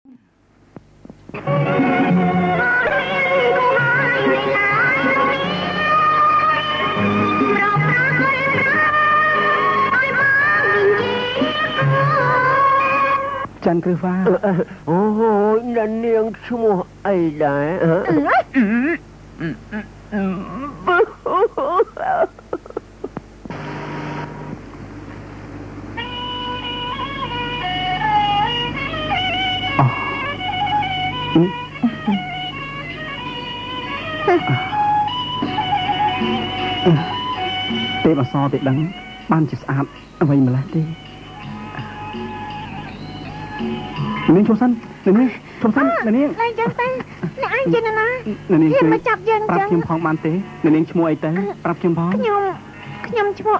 จันคือฟ้าโอ้โหนั่นเนียงชั่วไอ้ได้ฮะទេអសទេដឹងបានជាស្អាតអ្វីម្លេះទេនាងឈប់សិននាងឈប់សិននាងឡើងចឹងទៅអ្នកឯងជាណានាងមកចាប់យើងចឹងប្រាប់ខ្ញុំផងបានទេនាងឈ្មោះអីទៅប្រាប់ខ្ញុំផងខ្ញុំឈ្មោះ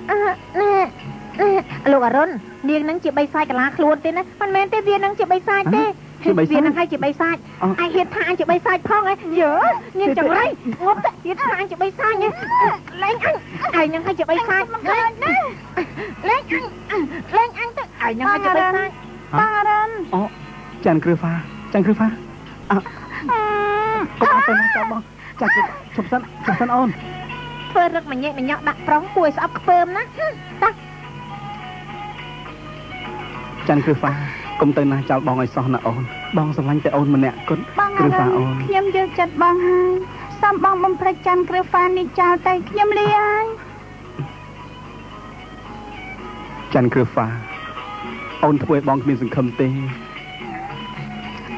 លោកអរុននាងនឹងជាបិសាចកលាខ្លួនទេណាមិនមែនទេវានឹងជាបិសាចទេវានឹងឲ្យជាបិសាចឯងហ៊ានថាអញជាបិសាចផងហ៎យើនាងចង្រៃងប់ទៅហ៊ានថាអញជាបិសាចលេងអញនឹងឲ្យជាបិសាចលេងអញទៅអញនឹងឲ្យជាបិសាចប៉ារ៉ាន់អូចាន់គ្រឿហ្វាកុំអត់ទៅណាចាំបងចាក់ឈប់សិនអូនធ្វើរឹកម្ញែកម្ញក់ដាក់ប្រុងពួយស្អប់ខ្ពើមណាតាចាន់គ្រឿហ្វាកុំទៅណាចោលបងឲ្យសោះណាអូនបងស្រឡាញ់តែអូនម្នាក់គត់គ្រឿហ្វាអូនខ្ញុំយកចិត្តបងហើយសំបងបំភ្លេចចាន់គ្រឿហ្វានេះចោលទៅខ្ញុំលាហើយចាន់គ្រឿហ្វាអូនធ្វើឲ្យបងគ្មានសង្ឃឹមទេ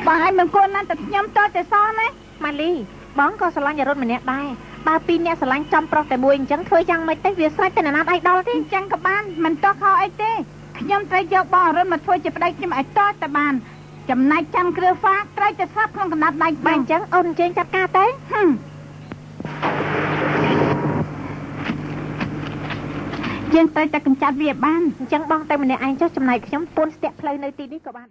បងឲ្យមិនគួរណាស់តែខ្ញុំតើតែសោះណាម៉ាលីបងក៏ស្រឡាញ់អរុនម្នាក់ដែរបើពីរអ្នកស្រឡាញ់ចំប្រុសតែមួយអញ្ចឹងធ្វើយ៉ាងម៉េចទៅវាស្រេចតែណាត់ឯដលទេអញ្ចឹងក៏បានមិនតោះខោអីទេខ្ញុំត្រូវយកបងអរុនមកធ្វើជាប្តីខ្ញុំឲ្យតតែបានចំណែកចាំគ្រឿហ្វាត្រូវតែស្រាប់ក្នុងកណ្ដាប់ដៃបងអញ្ចឹងអូនអញ្ជើញចាត់ការទៅយើងត្រូវតែកម្ចាត់វាបានអញ្ចឹងបងទៅម្នាក់ឯងចុះចំណែកខ្ញុំពួនស្ទាក់ផ្លូវនៅទីនេះក៏បាន